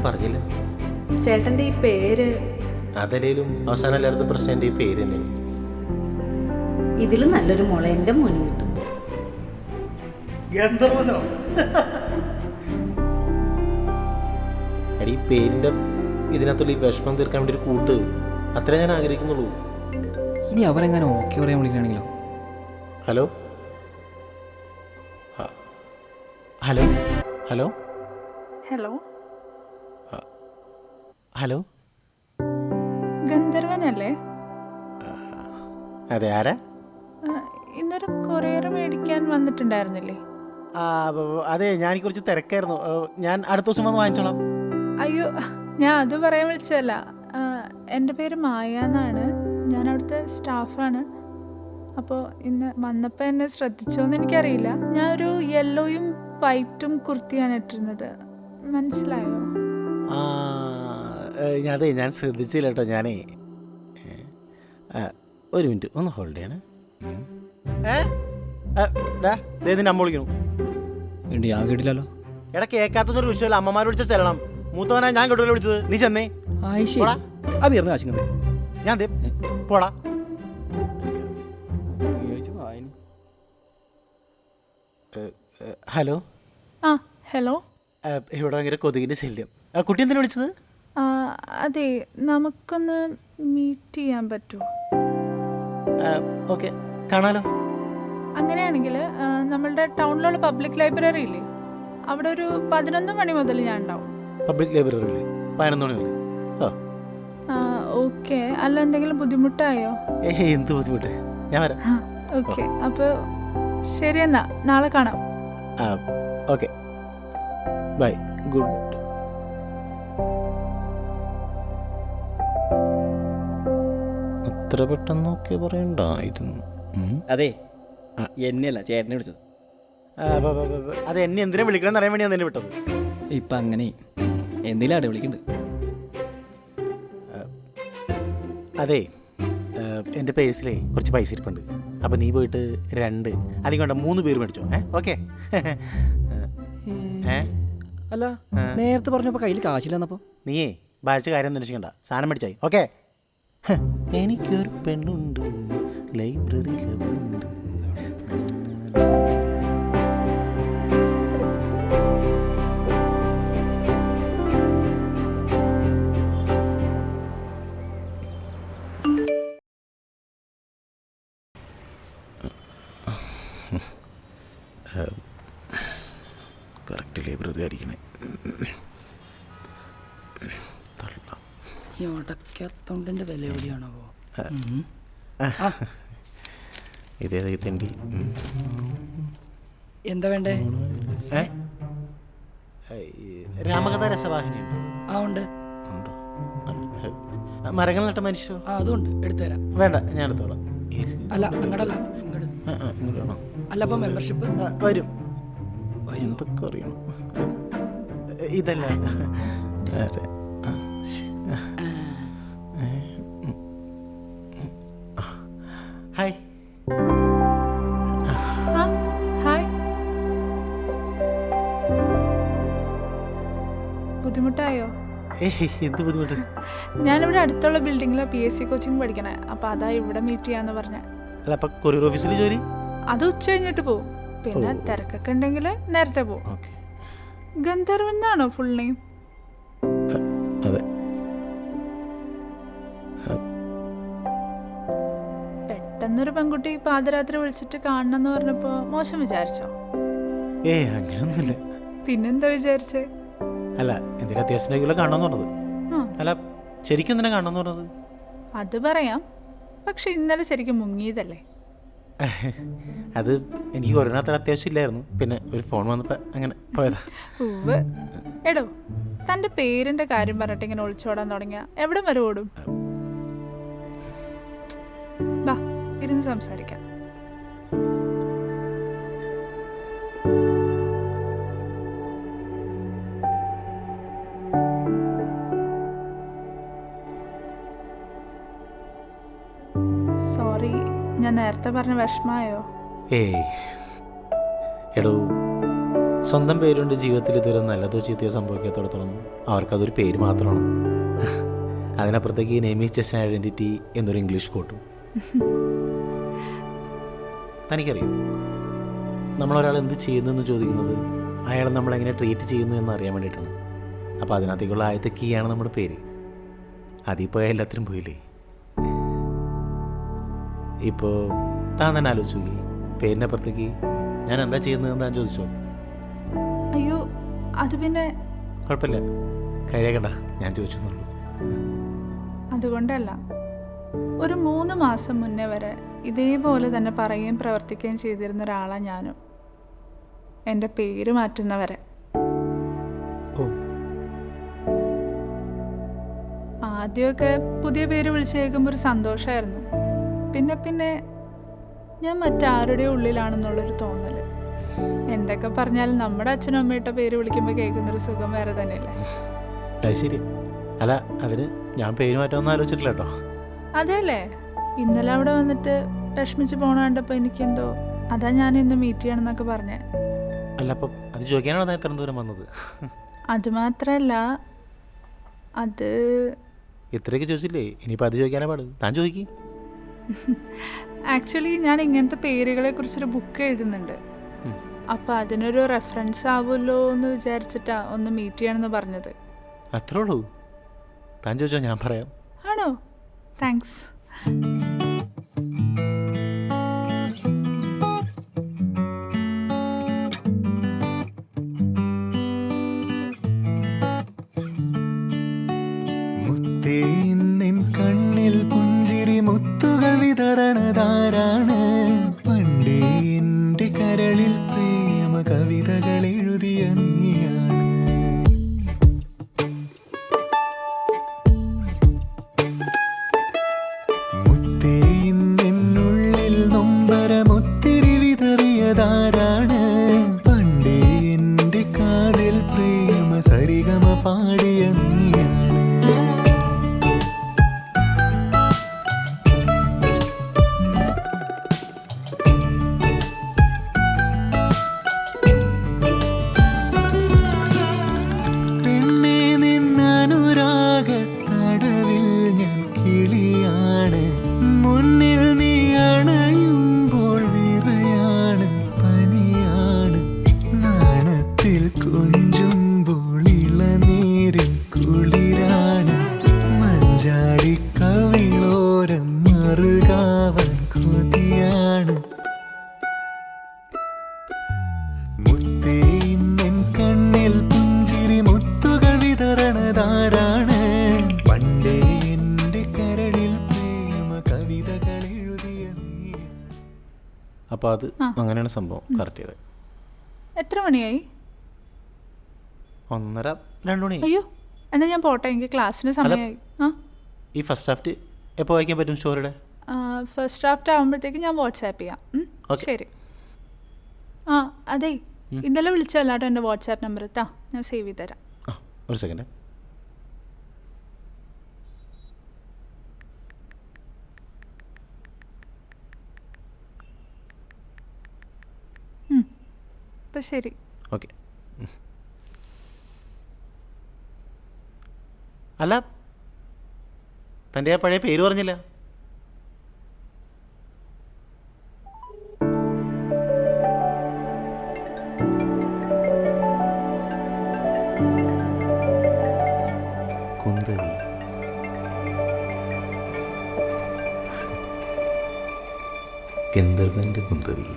പറഞ്ഞില്ല. ചേട്ടൻ്റെ ഈ പേര് അതല്ലേലും അവസാനം എല്ലായിടത്തും പ്രശ്നം എൻ്റെ ഈ പേര് തന്നെയാണ്. ഇതിലും നല്ലൊരു മോളെ എൻ്റെ മോന് കിട്ടും. ഗന്ധർവനോ? എടി ഈ പേരിൻ്റെ ഇതിനകത്തുള്ള ഈ വിഷമം തീർക്കാൻ വേണ്ടി ഒരു കൂട്ട്, അത്രേ ഞാൻ ആഗ്രഹിക്കുന്നുള്ളൂ. ഇനി അവരെങ്ങനെ ഓക്കെ പറയാൻ വിളിക്കുകയാണെങ്കിലോ? Hello hello hello hello, hello, ഗന്ധർവനല്ലേ? അതെ, ആരാ? ഇന്നൊരു കൊറിയർ മേടിക്കാൻ വന്നിട്ടുണ്ടായിരുന്നില്ലേ? അതെ, ഞാൻ കുറച്ച് തിരക്കായിരുന്നു. ഞാൻ അടുത്ത ദിവസം വന്ന് വാങ്ങിച്ചോളാം. അയ്യോ, ഞാൻ അത് പറയാൻ വിളിച്ചതല്ല. എൻ്റെ പേര് മായ എന്നാണ്. ഞാൻ അവിടുത്തെ സ്റ്റാഫാണ്. അപ്പോൾ ഇന്ന് വന്നപ്പോൾ എന്നെ ശ്രദ്ധിച്ചോന്ന് എനിക്കറിയില്ല. ഞാൻ ഒരു യെല്ലോയും വൈറ്റും കുർത്തിയാണ് ഇട്ടിരുന്നത്. മനസ്സിലായോ? അതെ, ഞാൻ ശ്രദ്ധിച്ചില്ല കേട്ടോ. ഞാനേ ഒരു മിനിറ്റ് ഒന്ന് ഹോൾഡ് ചെയ്യണേ. ഇതിൻ്റെ അമ്മ വിളിക്കണു. വേണ്ടി ഞാൻ കേട്ടില്ലല്ലോ. എടാ, കേൾക്കാത്തൊരു വിഷയമല്ല. അമ്മമാർ വിളിച്ചാൽ ചെല്ലണം. മൂത്തവനാ ഞാൻ കേട്ടോ വിളിച്ചത്. നീ ചെന്നേ. ഞാൻ പോടാ. ഹലോ. ആ ഹലോ. ഇവിടെ ഭയങ്കര കൊതുകിൻ്റെ ശല്യം. കുട്ടി എന്തിനാ വിളിച്ചത്? അതെ, നമുക്കൊന്ന് മീറ്റ് ചെയ്യാൻ പറ്റുമോ? ഓക്കെ, കാണാലോ. അങ്ങനെയാണെങ്കിൽ നമ്മളുടെ ടൗണിലുള്ള പബ്ലിക് ലൈബ്രറി ഇല്ലേ, അവിടെ ഒരു 11 മണി മുതൽ ഞാൻ ഉണ്ടാവും. പബ്ലിക് ലൈബ്രറിയിൽ 11 മണി മുതൽ? ഓക്കെ. അല്ല, എന്തെങ്കിലും ബുദ്ധിമുട്ടായോ? എന്ത് ബുദ്ധിമുട്ട്, ഞാൻ വരാം. ഓക്കെ, അപ്പോൾ ശരി, എന്നാ നാളെ കാണാം. Okay, bye, good. അത്ര പെട്ടെന്നൊക്കെ പറയണ്ടായിരുന്നു. അതെ, എന്നെയല്ല ചേട്ടനെ വിളിച്ചത്. അത് എന്നെ എന്തിനാ വിളിക്കണമെന്ന് അറിയാൻ വേണ്ടി ഞാൻ തന്നെ വിട്ടത്. ഇപ്പം അങ്ങനെ എന്തെങ്കിലും ആടെ വിളിക്കുന്നുണ്ട്. അതെ, എൻ്റെ പേഴ്സിലേ കുറച്ച് പൈസ ഇരിപ്പുണ്ട്. അപ്പം നീ പോയിട്ട് 2 അല്ലെങ്കിൽ വേണ്ട 3 പേര് മേടിച്ചോ. ഓക്കെ? അല്ല, നേരത്തെ പറഞ്ഞപ്പോൾ കയ്യിൽ കാശില്ലെന്നപ്പോൾ നീയേ ബാധിച്ച കാര്യം അന്വേഷിക്കണ്ട, സാധനം മേടിച്ചായി. ഓക്കെ? എനിക്കൊരു പെണ്ണുണ്ട്, ലൈബ്രറിയിലുണ്ട്. Correct library ആയിരിക്കണേ. ഈ ഉടക്കത്തോണ്ടിൻ്റെ വില എവിടെയാണോ? ഇതേതായി തണ്ടി. എന്താ വേണ്ടേ? രാമകഥ രസവാഹിനിയുണ്ട്? ഉണ്ട്. ഉണ്ടോ? മരങ്ങൾ നട്ട മനുഷ്യോ? അതുകൊണ്ട് എടുത്തുതരാം. വേണ്ട, ഞാൻ എടുത്തോളാം. അല്ല, അങ്ങോട്ടല്ല, ഇങ്ങോട്ട് വേണോ? അല്ല, അപ്പോൾ മെമ്പർഷിപ്പ് വരും. എന്തൊക്കെ അറിയണം. ഇതല്ല. ഹായ്. ഹായ്. ബുദ്ധിമുട്ടായോ? എന്ത് ബുദ്ധിമുട്ട്? ഞാനിവിടെ അടുത്തുള്ള ബിൽഡിങ്ങിലെ PSC കോച്ചിങ് പഠിക്കണേ. അപ്പം അതാ ഇവിടെ മീറ്റ് ചെയ്യാന്ന് പറഞ്ഞ. അല്ല, അപ്പം കൊറിയർ ഓഫീസിൽ ജോലി? അത് ഉച്ച കഴിഞ്ഞിട്ട് പോവും. പിന്നെ തിരക്കൊക്കെ ഉണ്ടെങ്കിൽ നേരത്തെ പോവും. ഗന്ധർവൻ എന്നാണോ ഫുൾ നെയിം? അതെ. പെട്ടെന്നൊരു പെൺകുട്ടി പാതിരാത്രി വിളിച്ചിട്ട് കാണണമെന്ന് പറഞ്ഞപ്പോ മോശം വിചാരിച്ചോ? അങ്ങനെയൊന്നുമില്ല. പിന്നെന്താ വിചാരിച്ചേ? അല്ല, എന്തെങ്കിലും അത്യാവശ്യം കാണണമെന്ന് പറഞ്ഞത്. അല്ല, ശരിക്കും എന്തിനാ കാണണമെന്ന് പറഞ്ഞത്? അത് പറയാം, പക്ഷെ ഇന്നലെ ശരിക്കും മുങ്ങിയതല്ലേ? അത് എനിക്ക് കൊറോണത്തിൽ അത്യാവശ്യം ഇല്ലായിരുന്നു. പിന്നെ ഒരു ഫോൺ വന്നപ്പോൾ അങ്ങനെ പോയതാ. എടോ, തൻ്റെ പേരിൻ്റെ കാര്യം പറഞ്ഞിട്ട് ഇങ്ങനെ ഒളിച്ചോടാൻ തുടങ്ങിയ എവിടെ വരെ ഓടും? വാ, ഇരുന്ന് സംസാരിക്കാം. സോറി, ഞാൻ നേരത്തെ പറഞ്ഞ വിഷമായോ? എടോ, സ്വന്തം പേരുകൊണ്ട് ജീവിതത്തിൽ ഇതുവരെ നല്ലതോ ചീത്തയോ സംഭവിക്കാത്തോടത്തോളം അവർക്കതൊരു പേര് മാത്രമാണ്. അതിനപ്പുറത്തേക്ക് name is just an identity എന്നൊരു ഇംഗ്ലീഷ് കോട്ടും. തനിക്കറിയോ, നമ്മളൊരാൾ എന്ത് ചെയ്യുന്നു എന്ന് ചോദിക്കുന്നത് അയാൾ നമ്മളെങ്ങനെ ട്രീറ്റ് ചെയ്യുന്നു എന്ന് അറിയാൻ വേണ്ടിയിട്ടാണ്. അപ്പോൾ അതിനകത്തേക്കുള്ള ആദ്യത്തെ കീയാണ് നമ്മുടെ പേര്. അതിൽ പോയാൽ എല്ലാത്തിനും പോയില്ലേ. ഇപ്പോൾ താൻ തന്നെ ആലോചിച്ചു നോക്കി, പേരിനപ്പുറത്തേക്ക് ഞാൻ എന്താ ചെയ്യുന്നതെന്ന് താൻ ചോദിച്ചോ? അയ്യോ, അത് പിന്നെ കുഴപ്പമില്ല, കാര്യാക്കണ്ട, ഞാൻ ചോദിച്ചെന്നുള്ളൂ. അതുകൊണ്ടല്ല. ഒരു 3 മാസം മുന്നേ വരെ ഇതേപോലെ തന്നെ പറയുകയും പ്രവർത്തിക്കുകയും ചെയ്തിരുന്ന ഒരാളാണ് ഞാനും. എൻ്റെ പേര് മാറ്റുന്നവരെ. ഓ, ആദ്യമൊക്കെ പുതിയ പേര് വിളിച്ച് കേൾക്കുമ്പോൾ ഒരു സന്തോഷമായിരുന്നു. പിന്നെ പിന്നെ ഞാൻ മറ്റാരുടെ ഉള്ളിലാണെന്നുള്ളൊരു തോന്നൽ. എന്തൊക്കെ പറഞ്ഞാലും നമ്മുടെ അച്ഛനും അമ്മയിട്ട പേര് വിളിക്കുമ്പോൾ കേൾക്കുന്നൊരു സുഖം വേറെ തന്നെയല്ലേ. അത് ശരി. അല്ല, അതിന് ഞാൻ പേര് മാറ്റാമെന്ന് ആലോചിച്ചിട്ടില്ല കേട്ടോ. അതെല്ലേ, ഇന്നലെ അവിടെ വന്നിട്ട് വിഷമിച്ച് പോണ കണ്ടപ്പോൾ എനിക്കെന്തോ അതാ ഞാൻ ഇന്ന് മീറ്റ് ചെയ്യണമെന്നൊക്കെ പറഞ്ഞേ. അല്ല, അപ്പം അത് ചോദിക്കാനാണോ ഞാൻ ഇത്രയും ദൂരം വന്നത്? അതുമാത്രമല്ല, അത് ഇത്രയൊക്കെ ചോദിച്ചില്ലേ, ഇനിയിപ്പോൾ അത് ചോദിക്കാനേ പാട്. താൻ ചോദിക്കും. ആക്ച്വലി ഞാൻ ഇങ്ങനത്തെ പേരുകളെ കുറിച്ചൊരു ബുക്ക് എഴുതുന്നുണ്ട്. അപ്പോൾ അതിനൊരു റെഫറൻസ് ആവുമല്ലോ എന്ന് വിചാരിച്ചിട്ടാ ഒന്ന് മീറ്റ് ചെയ്യണമെന്ന് പറഞ്ഞത്. അത്രേ ഉള്ളൂ. താൻ ചോദിച്ചോ, ഞാൻ പറയാം. ആണോ? താങ്ക്സ്. മുത്തേന്നിൻ കണ്ണിൽ പുഞ്ചിരി മുത്തുകൾ വിതരണതാരാണ്? പണ്ടേ എൻ്റെ കരളിൽ പ്രേമ കവിതകൾ എഴുതിയ നീയാണ്. മുത്തേന്നിനുള്ളിൽ നൊമ്പരമൊത്തിരി വിതറിയതാരാണ്? പണ്ടേ എൻ്റെ കാതിൽ പ്രേമ സരിഗമ പാടിയ നീയാണ്. പെണ്ണേ, നിന്നനുരാഗത്തടവിൽ ഞാൻ കിളിയാണ്. മുന്നിൽ നീ അണയുമ്പോൾ വിറയാണ്, പനിയാണ്. നാണത്തിൽ കൊഞ്ചുമ്പോൾ ഇളനീരിൻ കുളിരാണ്. മഞ്ചാടി കവിളോരം മറുകാവൻ കൊതിയാണ്. മുത്തേന്നിൻ കണ്ണിൽ പുഞ്ചിരി മുത്തുകൾ വിതരണതാരാണ്? പണ്ടേ എൻ്റെ കരളിൽ പ്രേമ കവിതകൾ എഴുതിയ നീയാണ്. അപ്പോൾ അത് അങ്ങനെയാണ് സംഭവം. കറക്റ്റ് ചെയ്തത്. എത്ര മണിയായി? 1:30-2 മണി. അയ്യോ, എന്നാൽ ഞാൻ പോട്ടെ, എനിക്ക് ക്ലാസ്സിന് സമയമായി. ആ, ഈ ഫസ്റ്റ് ഡ്രാഫ്റ്റ് എപ്പോൾ വായിക്കാൻ പറ്റും സ്റ്റോറിയുടെ? ഫസ്റ്റ് ഡ്രാഫ്റ്റ് ആകുമ്പോഴത്തേക്ക് ഞാൻ വാട്സാപ്പ് ചെയ്യാം. Okay. ശരി. ആ, അതെ, ഇന്നലെ വിളിച്ചല്ലാട്ടോ എൻ്റെ വാട്സാപ്പ് നമ്പർ എത്താ, ഞാൻ സേവ് ചെയ്ത് തരാം. ആ, ഒരു സെക്കൻഡ്. അപ്പം ശരി. ഓക്കെ. അല്ല, തൻ്റെ ആ പഴയ പേര് പറഞ്ഞില്ല. കുന്തവി. ഗന്ധർവന്റെ കുന്തവി.